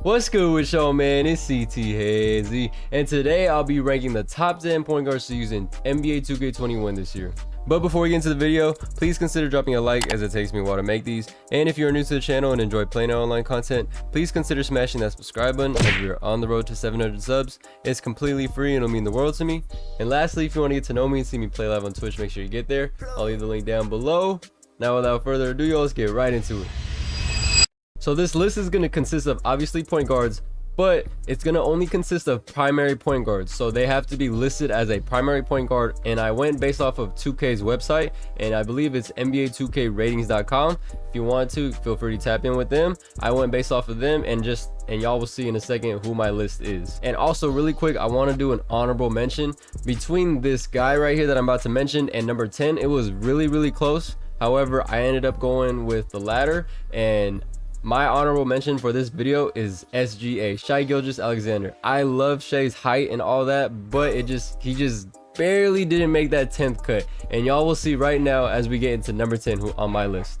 What's good with y'all, man? It's CT Hazy, and today I'll be ranking the top 10 point guards to use in NBA 2K21 this year. But before we get into the video, please consider dropping a like as it takes me a while to make these. And if you're new to the channel and enjoy PlayNow Online content, please consider smashing that subscribe button as we are on the road to 700 subs. It's completely free and it'll mean the world to me. And lastly, if you want to get to know me and see me play live on Twitch, make sure you get there. I'll leave the link down below. Now without further ado, y'all, let's get right into it. So this list is going to consist of obviously point guards, but it's going to only consist of primary point guards. So they have to be listed as a primary point guard. And I went based off of 2K's website, and I believe it's NBA2Kratings.com. If you want to, feel free to tap in with them. I went based off of them, and y'all will see in a second who my list is. And also really quick, I want to do an honorable mention between this guy right here that I'm about to mention and number 10. It was really close. However, I ended up going with the latter, and my honorable mention for this video is SGA, Shai Gilgeous-Alexander. I love Shai's height and all that, but he just barely didn't make that 10th cut. And y'all will see right now as we get into number 10 who on my list.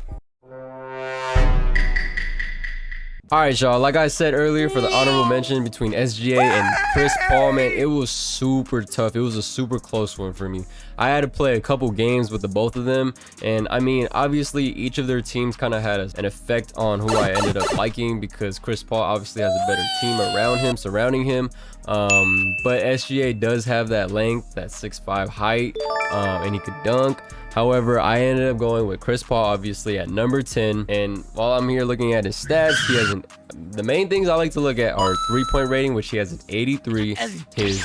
Alright, y'all, like I said earlier, for the honorable mention between SGA and Chris Paul, man, it was super tough. It was a super close one for me. I had to play a couple games with the both of them, and I mean, obviously each of their teams kind of had an effect on who I ended up liking, because Chris Paul obviously has a better team around him, surrounding him, but SGA does have that length, that 6'5" height, and he could dunk. However, I ended up going with Chris Paul, obviously, at number 10. And while I'm here looking at his stats, he has the main things I like to look at are three-point rating, which he has an 83, his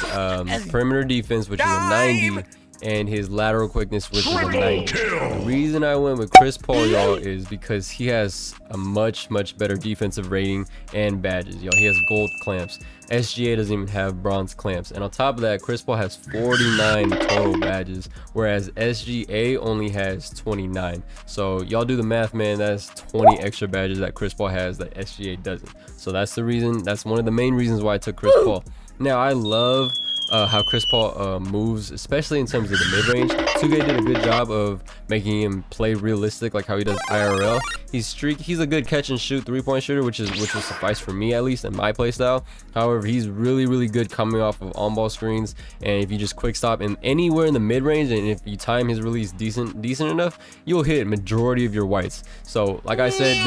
perimeter defense, which is a 90, and his lateral quickness, which is a 90. The reason I went with Chris Paul, y'all, is because he has a much better defensive rating and badges, y'all. He has gold clamps. SGA doesn't even have bronze clamps, and on top of that, Chris Paul has 49 total badges, whereas SGA only has 29. So y'all do the math, man. That's 20 extra badges that Chris Paul has that SGA doesn't. So that's the reason. That's one of the main reasons why I took Chris Paul. Now, I love how Chris Paul moves, especially in terms of the mid-range. 2K did a good job of making him play realistic, like how he does IRL. He's a good catch and shoot three-point shooter, which will suffice for me, at least in my play style. However, he's really good coming off of on-ball screens, and if you just quick stop and anywhere in the mid-range, and if you time his release decent enough, you'll hit majority of your whites. So like I said,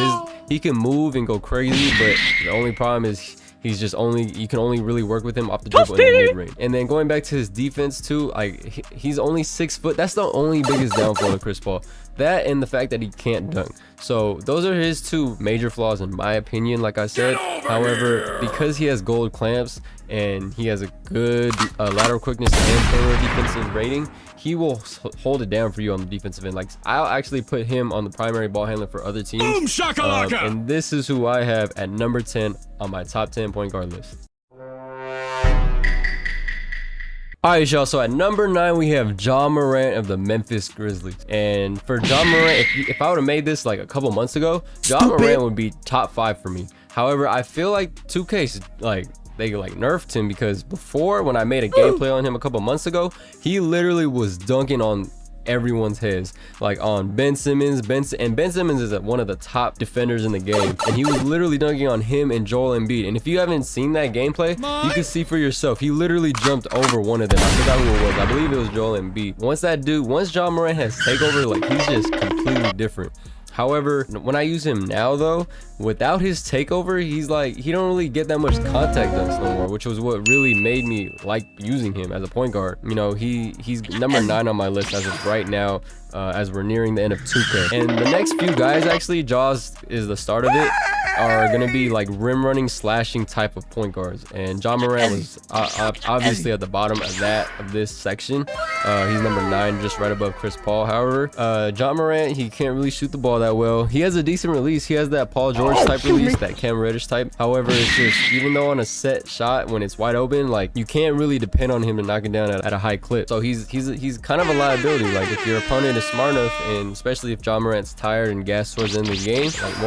he can move and go crazy, but the only problem is you can only really work with him off the dribble in the mid-range. And then going back to his defense too, like he's only 6 foot. That's the only biggest downfall of Chris Paul. That and the fact that he can't dunk. So those are his two major flaws in my opinion, like I said. However, because he has gold clamps and he has a good lateral quickness and perimeter defensive rating, he will hold it down for you on the defensive end. Like, I'll actually put him on the primary ball handler for other teams. Boom, shakalaka! And this is who I have at number 10 on my top 10 point guard list. Alright, y'all, so at number 9 we have Ja Morant of the Memphis Grizzlies. And for Ja Morant, if I would have made this like a couple months ago, Ja Morant would be top 5 for me. However, I feel like 2K's they nerfed him, because before, when I made a gameplay on him a couple months ago, he literally was dunking on everyone's heads, like on Ben Simmons. Ben Simmons is one of the top defenders in the game, and he was literally dunking on him and Joel Embiid. And if you haven't seen that gameplay, you can see for yourself. He literally jumped over one of them. I forgot who it was. I believe it was Joel Embiid. Once Ja Morant has takeover, like, he's just completely different. However, when I use him now though, without his takeover, he's like, he don't really get that much contact dunks no more, which was what really made me like using him as a point guard. You know, he's number 9 on my list as of right now, as we're nearing the end of 2K. And the next few guys, actually, Jaws is the start of it, are going to be like rim running, slashing type of point guards. And Ja Morant was obviously at the bottom of this section. He's number 9, just right above Chris Paul. However, Ja Morant, he can't really shoot the ball that well. He has a decent release. He has that Paul George type release, that Cam Reddish type. However, it's just, even though on a set shot when it's wide open, like, you can't really depend on him to knock it down at a high clip. So he's kind of a liability. Like, if your opponent is is smart enough, and especially if Ja Morant's tired and gassed towards the end of the game, like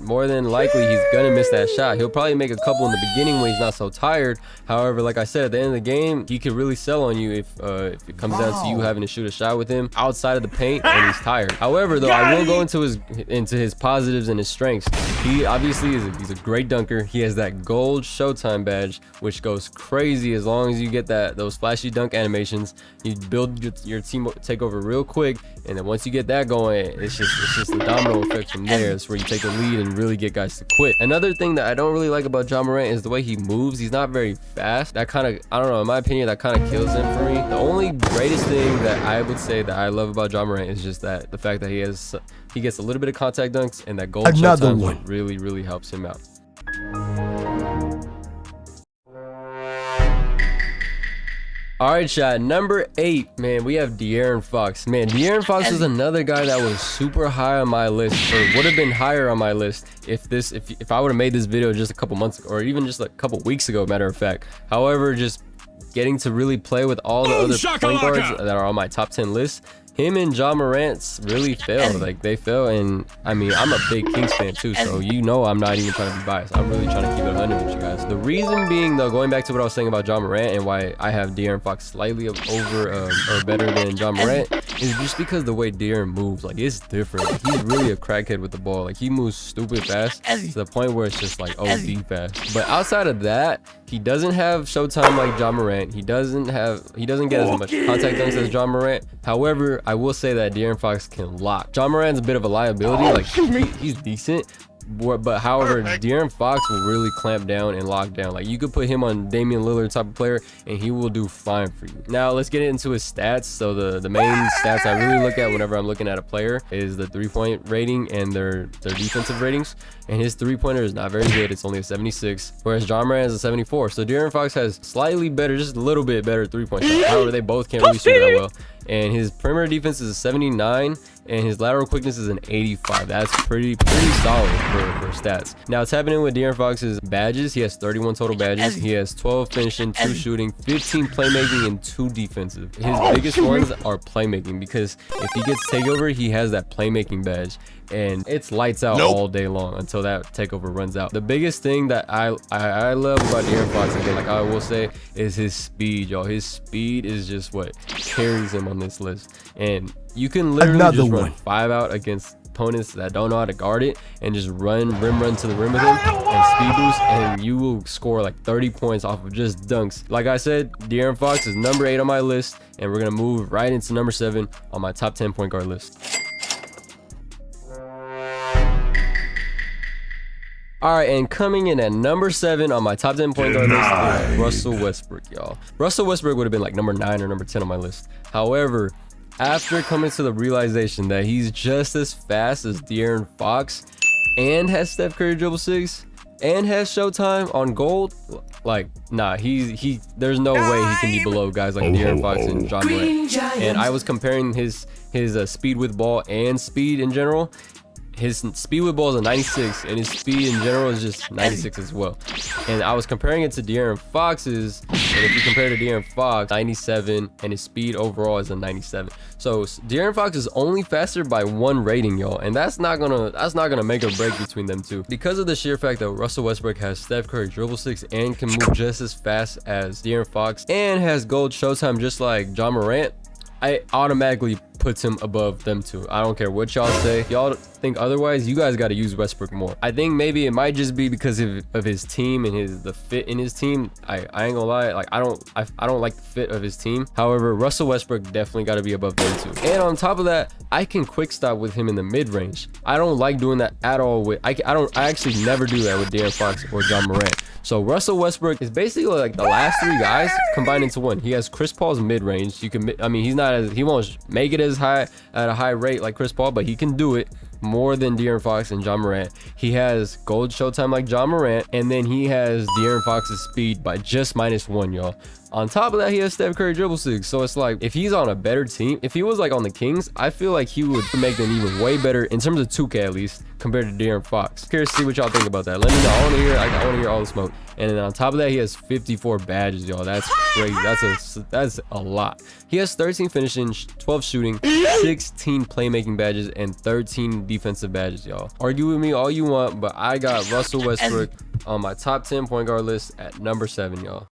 more than likely he's gonna miss that shot. He'll probably make a couple in the beginning when he's not so tired. However, like I said, at the end of the game, he could really sell on you if it comes down to you having to shoot a shot with him outside of the paint and he's tired. However, though, I will go into his positives and his strengths. He obviously he's a great dunker. He has that gold Showtime badge, which goes crazy as long as you get those flashy dunk animations. You build your team takeover real quick, and then once you get that going, it's just the domino effect from there. It's where you take the lead and really get guys to quit. Another thing that I don't really like about Ja Morant is the way he moves. He's not very fast. That kind of, I don't know, in my opinion, that kind of kills him for me. The only greatest thing that I would say that I love about Ja Morant is just that the fact that he gets a little bit of contact dunks, and that gold Showtime really helps him out. All right, shot number 8, man, we have De'Aaron Fox. Man, De'Aaron Fox was another guy that was super high on my list, or would have been higher on my list if I would have made this video just a couple months ago, or even just like a couple weeks ago, matter of fact. However, just getting to really play with all the other point guards that are on my top 10 list, him and Ja Morant really failed. Like, they fell. And I mean, I'm a big Kings fan too, so you know I'm not even trying to be biased. I'm really trying to keep it 100 with you guys. The reason being, though, going back to what I was saying about Ja Morant and why I have De'Aaron Fox slightly over or better than Ja Morant, is just because the way De'Aaron moves. Like, it's different. Like, he's really a crackhead with the ball. Like, he moves stupid fast to the point where it's just like OD fast. But outside of that, he doesn't have Showtime like Ja Morant. He doesn't get as much contact dunks as Ja Morant. However, I will say that De'Aaron Fox can lock. Ja Morant's a bit of a liability. Like, he's decent, but however, De'Aaron Fox will really clamp down and lock down. Like, you could put him on Damian Lillard type of player and he will do fine for you. Now let's get into his stats. So the main stats I really look at whenever I'm looking at a player is the 3-point rating and their defensive ratings. And his 3-pointer is not very good. It's only a 76, whereas Ja Morant is a 74. So De'Aaron Fox has slightly better, just a little bit better 3-point shot. However, they both can't really shoot that well. And his perimeter defense is a 79, and his lateral quickness is an 85. That's pretty solid for stats. Now, it's happening with De'Aaron Fox's badges. He has 31 total badges. He has 12 finishing, 2 shooting, 15 playmaking, and 2 defensive. His biggest ones are playmaking, because if he gets takeover, he has that playmaking badge, and it's lights out all day long until that takeover runs out. The biggest thing that I love about De'Aaron Fox, again, like I will say, is his speed, y'all. His speed is just what carries him on this list. And you can literally just run 5 out against opponents that don't know how to guard it, and just rim run to the rim with him and speed boost, and you will score like 30 points off of just dunks. Like I said, De'Aaron Fox is number 8 on my list, and we're gonna move right into number 7 on my top 10 point guard list. All right, and coming in at number 7 on my top 10 point guard list is Russell Westbrook, y'all. Russell Westbrook would have been like number 9 or number 10 on my list. However, after coming to the realization that he's just as fast as De'Aaron Fox and has Steph Curry dribble 6 and has Showtime on gold, like, nah, there's no way he can be below guys like De'Aaron Fox and Ja Morant. And I was comparing his speed with ball and speed in general. His speed with ball is a 96, and his speed in general is just 96 as well. And I was comparing it to De'Aaron Fox's, and if you compare to De'Aaron Fox, 97, and his speed overall is a 97. So De'Aaron Fox is only faster by 1 rating, y'all, and that's not gonna make a break between them two. Because of the sheer fact that Russell Westbrook has Steph Curry dribble 6 and can move just as fast as De'Aaron Fox and has gold Showtime just like Ja Morant, I automatically puts him above them two. I don't care what y'all say. If y'all think otherwise, you guys got to use Westbrook more. I think maybe it might just be because of his team and the fit in his team. I ain't gonna lie, like I don't like the fit of his team. However, Russell Westbrook definitely got to be above them two. And on top of that, I can quick stop with him in the mid range. I don't like doing that at all with I actually never do that with De'Aaron Fox or Ja Morant. So Russell Westbrook is basically like the last 3 guys combined into one. He has Chris Paul's mid range. He won't make it as high at a high rate like Chris Paul, but he can do it more than De'Aaron Fox and Ja Morant. He has gold Showtime like Ja Morant, and then he has De'Aaron Fox's speed by just -1, y'all. On top of that, he has Steph Curry dribble six. So it's like, if he's on a better team, if he was like on the Kings, I feel like he would make them even way better in terms of 2K at least, compared to De'Aaron Fox. Curious to see what y'all think about that. Let me know. I want to hear all the smoke. And then on top of that, he has 54 badges, y'all. That's crazy. That's a lot. He has 13 finishing, 12 shooting, 16 playmaking badges, and 13 defensive badges, y'all. Argue with me all you want, but I got Russell Westbrook on my top 10 point guard list at number 7, y'all.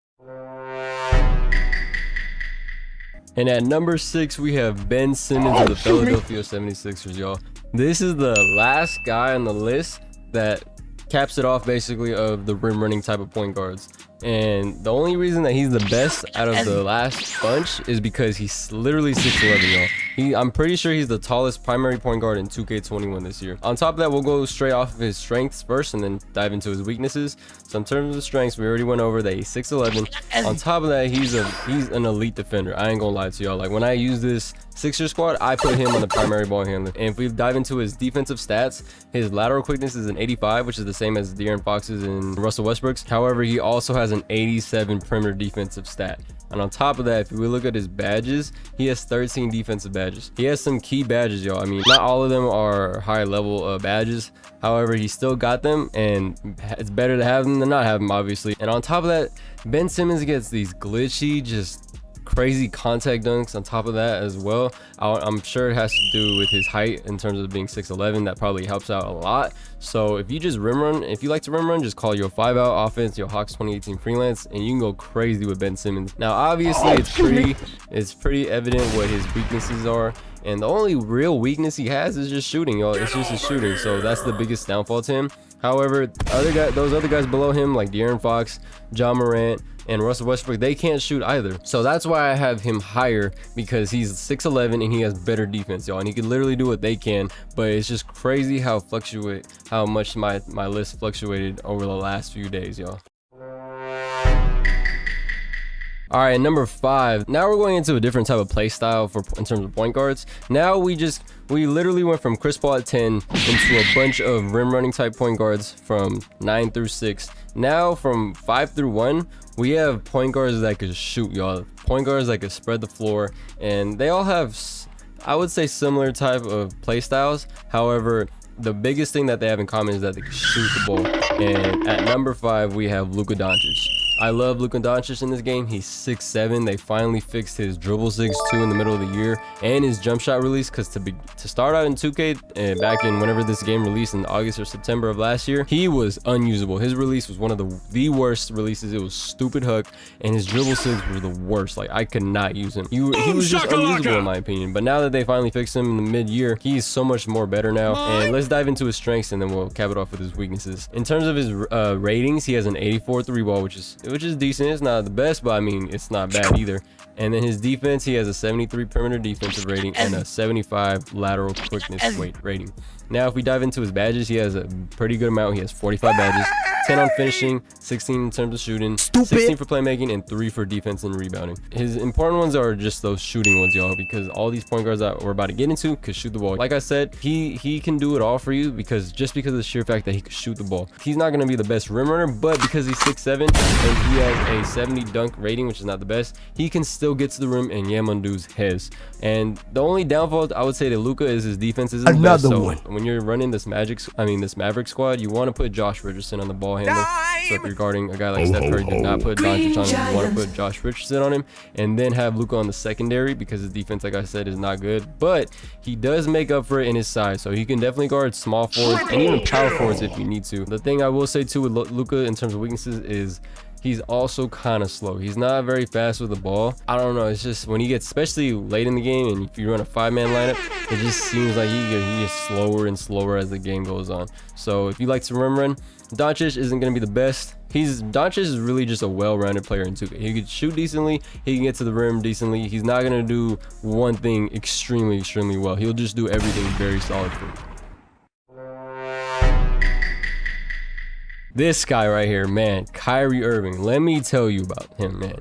And at number 6, we have Ben Simmons of the Philadelphia 76ers, y'all. This is the last guy on the list that caps it off basically of the rim running type of point guards. And the only reason that he's the best out of the last bunch is because he's literally 6'11", y'all. I'm pretty sure he's the tallest primary point guard in 2K21 this year. On top of that, we'll go straight off of his strengths first and then dive into his weaknesses. So in terms of strengths, we already went over that he's 6'11". On top of that, he's an elite defender. I ain't gonna lie to y'all. Like, when I use this Sixer squad, I put him on the primary ball handler. And if we dive into his defensive stats, his lateral quickness is an 85, which is the same as De'Aaron Fox's and Russell Westbrook's. However, he also has an 87 perimeter defensive stat. And on top of that, if we look at his badges, he has 13 defensive badges. He has some key badges, y'all. I mean, not all of them are high level badges. However, he still got them, and it's better to have them than not have them, obviously. And on top of that, Ben Simmons gets these glitchy, just crazy contact dunks on top of that as well. I'm sure it has to do with his height in terms of being 6'11". That probably helps out a lot. So if you just rim run, if you like to rim run, just call your 5-out offense, your Hawks 2018 freelance, and you can go crazy with Ben Simmons. Now, obviously, it's pretty evident what his weaknesses are. And the only real weakness he has is just shooting, y'all. It's just his shooting. So that's the biggest downfall to him. However, those other guys below him, like De'Aaron Fox, John Morant, and Russell Westbrook, they can't shoot either. So that's why I have him higher, because he's 6'11" and he has better defense, y'all. And he can literally do what they can, but it's just crazy how much my list fluctuated over the last few days, y'all. All right, number 5. Now we're going into a different type of play style in terms of point guards. Now we literally went from Chris Paul at 10 into a bunch of rim running type point guards from 9 through 6. Now from 5 through 1, we have point guards that could shoot, y'all. Point guards that could spread the floor, and they all have, I would say, similar type of play styles. However, the biggest thing that they have in common is that they can shoot the ball. And at number 5, we have Luka Doncic. I love Luka Doncic in this game. He's 6'7". They finally fixed his dribble 6 too in the middle of the year, and his jump shot release, because to start out in 2K and back in whenever this game released in August or September of last year, he was unusable. His release was one of the worst releases. It was stupid hook, and his dribble 6 were the worst. Like, I could not use him. He was just unusable in my opinion. But now that they finally fixed him in the mid-year, he's so much more better now. And let's dive into his strengths, and then we'll cap it off with his weaknesses. In terms of his ratings, he has an 84 3-ball, which is decent. It's not the best, but I mean, it's not bad either. And then his defense, he has a 73 perimeter defensive rating and a 75 lateral quickness rating. Now, if we dive into his badges, he has a pretty good amount. He has 45 badges, 10 on finishing, 16 in terms of shooting, 16 for playmaking, and 3 for defense and rebounding. His important ones are just those shooting ones, y'all, because all these point guards that we're about to get into could shoot the ball. Like I said, he can do it all for you, because of the sheer fact that he could shoot the ball. He's not going to be the best rim runner, but because he's 6'7" and he has a 70 dunk rating, which is not the best, he can still get to the rim and Yamandu's his. And the only downfall I would say to Luka is his defense isn't the best. So when you're running this Maverick squad, you want to put Josh Richardson on the ball handler. So if you're guarding a guy like Steph Curry, do not put Doncic on him. You want to put Josh Richardson on him, and then have Luka on the secondary, because his defense, like I said, is not good. But he does make up for it in his size, so he can definitely guard small forwards and even power forwards if you need to. The thing I will say too with Luka in terms of weaknesses is he's also kind of slow. He's not very fast with the ball. I don't know. It's just when he gets, especially late in the game, and if you run a 5-man lineup, it just seems like he gets slower and slower as the game goes on. So if you like to rim run, Doncic isn't going to be the best. Doncic is really just a well-rounded player in 2K. He can shoot decently. He can get to the rim decently. He's not going to do one thing extremely well. He'll just do everything very solid for you. This guy right here, man, Kyrie Irving. Let me tell you about him, man.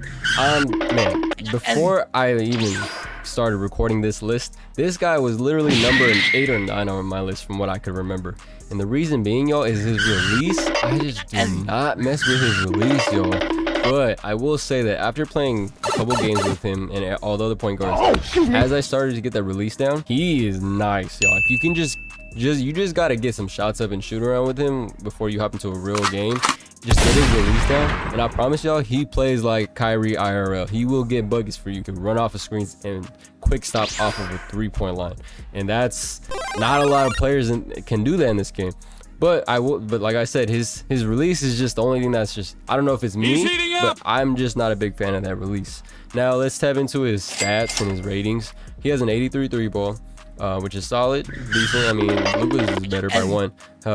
Man, before I even started recording this list, this guy was literally number 8 or 9 on my list from what I could remember. And the reason being, y'all, is his release. I just do not mess with his release, y'all. But I will say that after playing a couple games with him and all the other point guards, as I started to get that release down, he is nice, y'all. If you can you just gotta get some shots up and shoot around with him before you hop into a real game. Just get his release down, and I promise y'all, he plays like Kyrie IRL. He will get buckets for you. Can run off of screens and quick stop off of a 3-point line, and that's not a lot of players can do that in this game. But like I said, his release is just the only thing that's just, I don't know if it's me, but I'm just not a big fan of that release. Now let's tap into his stats and his ratings. He has an 83 3 ball. Which is solid, decent. I mean, Luka's is better by 1.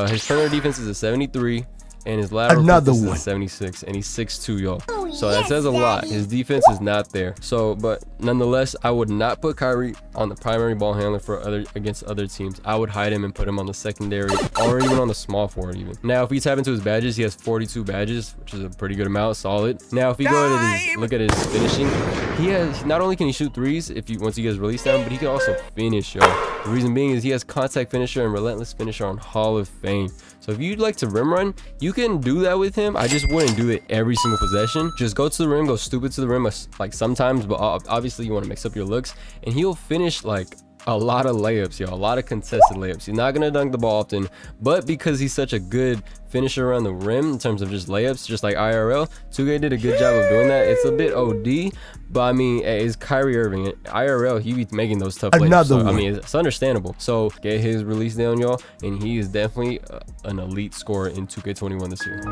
His perimeter defense is a 73, and his lateral is a 76, and he's 6'2", y'all. So that says a lot. His defense is not there. So, but nonetheless, I would not put Kyrie on the primary ball handler against other teams. I would hide him and put him on the secondary or even on the small forward even. Now, if we tap into his badges, he has 42 badges, which is a pretty good amount, solid. Now, if we go to look at his finishing, he has, not only can he shoot threes once he gets released down, but he can also finish, y'all. The reason being is he has contact finisher and relentless finisher on Hall of Fame. So if you'd like to rim run, you can do that with him. I just wouldn't do it every single possession. Just go to the rim, go stupid to the rim like sometimes, but obviously you want to mix up your looks, and he'll finish like a lot of layups, y'all. A lot of contested layups. He's not gonna dunk the ball often, but because he's such a good finisher around the rim in terms of just layups, just like IRL, 2K did a good job of doing that. It's a bit OD, but I mean, it's Kyrie Irving. IRL, he be making those tough layups. So, I mean, it's understandable. So get his release down, y'all, and he is definitely an elite scorer in 2K21 this year.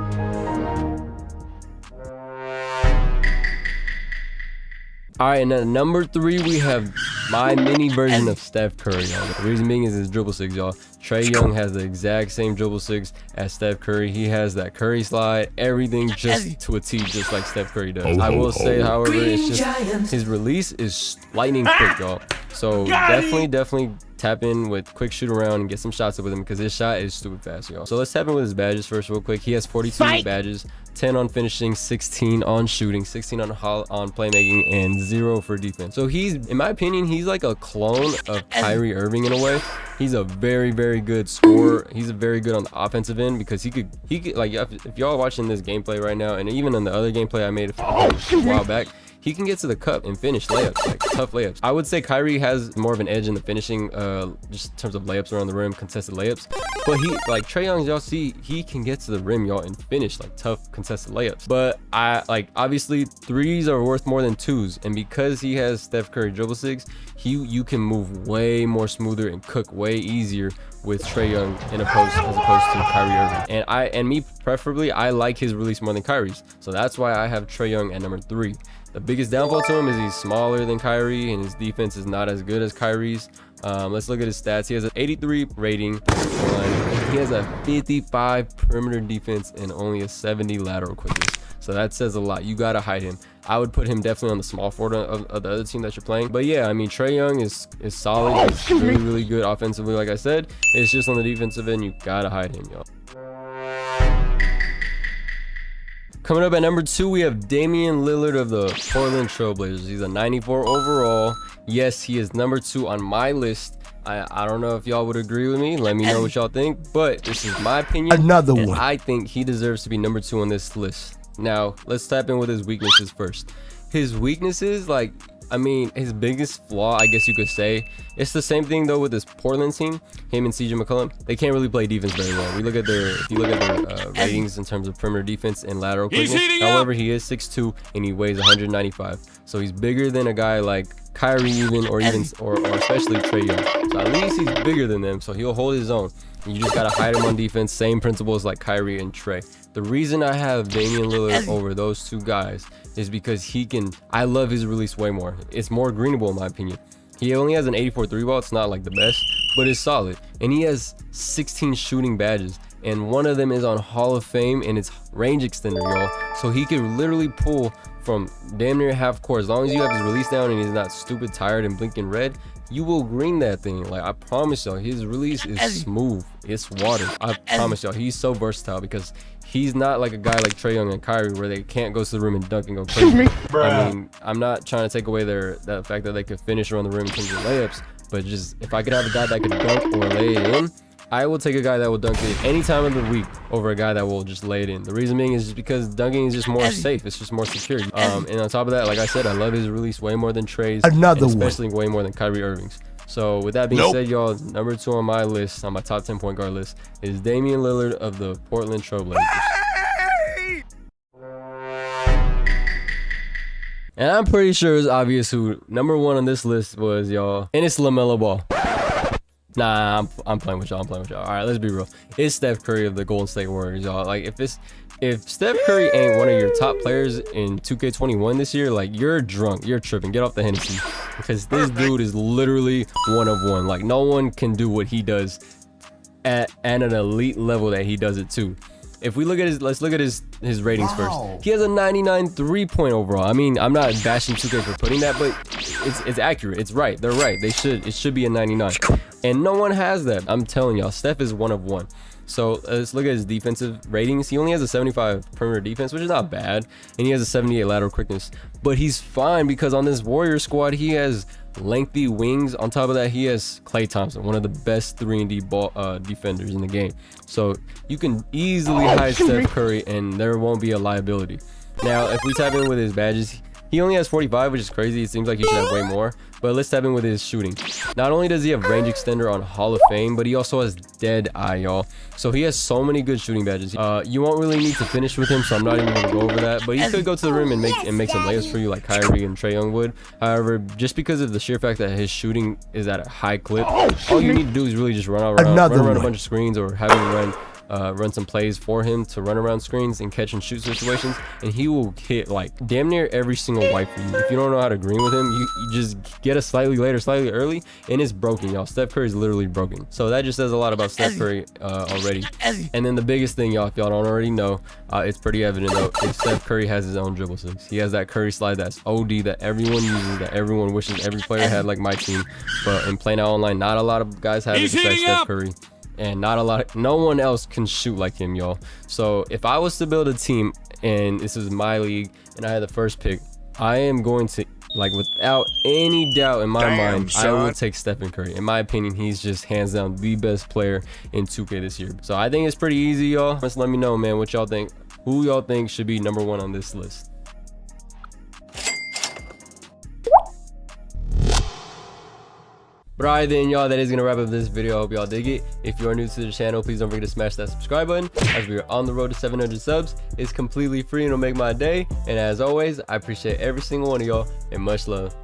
All right, and at number 3, we have my mini version of Steph Curry, y'all. The reason being is his dribble 6, y'all. Trae Young has the exact same dribble 6 as Steph Curry. He has that Curry slide, everything just to a T, just like Steph Curry does. I will say, however, it's just his release is lightning quick, y'all. So definitely tap in with quick shoot around and get some shots up with him, because his shot is stupid fast, y'all. So let's tap in with his badges first real quick. He has 42 badges, 10 on finishing, 16 on shooting, 16 on playmaking, and 0 for defense. So he's, in my opinion, he's like a clone of Kyrie Irving in a way. He's a very good scorer. He's very good on the offensive end, because he could like, if y'all are watching this gameplay right now, and even in the other gameplay I made a while back, he can get to the cup and finish layups, like tough layups. I would say Kyrie has more of an edge in the finishing, just in terms of layups around the rim, contested layups. But he, like Trae Young, y'all see, he can get to the rim, y'all, and finish like tough contested layups. But obviously threes are worth more than twos, and because he has Steph Curry dribble 6, you can move way more smoother and cook way easier with Trae Young as opposed to Kyrie Irving. And me preferably, I like his release more than Kyrie's, so that's why I have Trae Young at number 3. The biggest downfall to him is he's smaller than Kyrie, and his defense is not as good as Kyrie's. Let's look at his stats. He has an 83 rating. He has a 55 perimeter defense and only a 70 lateral quickness. So that says a lot. You gotta hide him. I would put him definitely on the small forward of the other team that you're playing. But yeah, I mean, Trae Young is solid. He's really good offensively, like I said. It's just on the defensive end, you gotta hide him, y'all. Coming up at number 2, we have Damian Lillard of the Portland Trailblazers. He's a 94 overall. Yes, he is number 2 on my list. I don't know if y'all would agree with me. Let me know what y'all think. But this is my opinion. Another one. I think he deserves to be number 2 on this list. Now, let's tap in with his weaknesses first. His weaknesses, like, I mean, his biggest flaw, I guess you could say, it's the same thing though with this Portland team. Him and CJ McCollum, they can't really play defense very well. If you look at their ratings in terms of perimeter defense and lateral quickness. However, he is 6'2" and he weighs 195, so he's bigger than a guy like Kyrie or especially Trae Young. So at least he's bigger than them, so he'll hold his own. You just gotta hide him on defense. Same principles like Kyrie and Trae. The reason I have Damian Lillard over those two guys is because I love his release way more. It's more greenable in my opinion. He only has an 84 3 ball. It's not like the best, but it's solid. And he has 16 shooting badges, and one of them is on Hall of Fame, and it's range extender, y'all. So he could literally pull from damn near half court. As long as you have his release down and he's not stupid tired and blinking red, you will green that thing. Like, I promise y'all, his release is smooth. It's water. I promise y'all, he's so versatile, because he's not like a guy like Trae Young and Kyrie where they can't go to the rim and dunk and go crazy. I mean, I'm not trying to take away that fact that they could finish around the rim in terms of layups, but just if I could have a guy that could dunk or lay it in, I will take a guy that will dunk it any time of the week over a guy that will just lay it in. The reason being is just because dunking is just more safe. It's just more secure. And on top of that, like I said, I love his release way more than Trae's, especially way more than Kyrie Irving's. So with that being said, y'all, number 2 on my list, on my top 10 point guard list, is Damian Lillard of the Portland Trail Blazers. And I'm pretty sure it's obvious who number 1 on this list was, y'all. And it's LaMelo Ball. Nah, I'm playing with y'all. All right, let's be real. It's Steph Curry of the Golden State Warriors, y'all. Like, if Steph Curry ain't one of your top players in 2K21 this year, like, you're drunk, you're tripping. Get off the Hennessy, because this dude is literally one of one. Like, no one can do what he does at an elite level that he does it too. If we look at let's look at his ratings first. He has a 99 3-point overall. I mean, I'm not bashing 2K for putting that, but it's accurate. It's right. They're right. It should be a 99. And no one has that. I'm telling y'all, Steph is one of one. So let's look at his defensive ratings. He only has a 75 perimeter defense, which is not bad, and he has a 78 lateral quickness. But he's fine because on this Warrior squad, he has lengthy wings. On top of that, he has Klay Thompson, one of the best 3-and-D ball defenders in the game. So you can easily hide Steph Curry, and there won't be a liability. Now, if we tap in with his badges, he only has 45, which is crazy. It seems like he should have way more. But let's tap in with his shooting. Not only does he have range extender on Hall of Fame, but he also has dead eye, y'all. So he has so many good shooting badges. You won't really need to finish with him, so I'm not even gonna go over that. But he could go to the rim and make some layups for you, like Kyrie and Trae Young would. However, just because of the sheer fact that his shooting is at a high clip, all you need to do is really just run around a bunch of screens, or have him run some plays for him to run around screens and catch and shoot situations, and he will hit like damn near every single white for you. If you don't know how to green with him, you just get a slightly later, slightly early, and it's broken, y'all. Steph Curry is literally broken. So that just says a lot about Steph Curry already. And then the biggest thing, y'all, if y'all don't already know, it's pretty evident though, is Steph Curry has his own dribble six. He has that Curry slide that's OD, that everyone uses, that everyone wishes every player had, like my team. But in PlayNow Online, not a lot of guys have it besides Steph Curry. And no one else can shoot like him, y'all. So if I was to build a team, and this is my league, and I had the first pick, I am going to, like, without any doubt in my mind, I will take Stephen Curry. In my opinion, he's just hands down the best player in 2K this year. So I think it's pretty easy, y'all. Just let me know, man, what y'all think. Who y'all think should be number 1 on this list? But alright then, y'all, that is gonna wrap up this video. I hope y'all dig it. If you are new to the channel, please don't forget to smash that subscribe button, as we are on the road to 700 subs. It's completely free and it'll make my day. And as always, I appreciate every single one of y'all, and much love.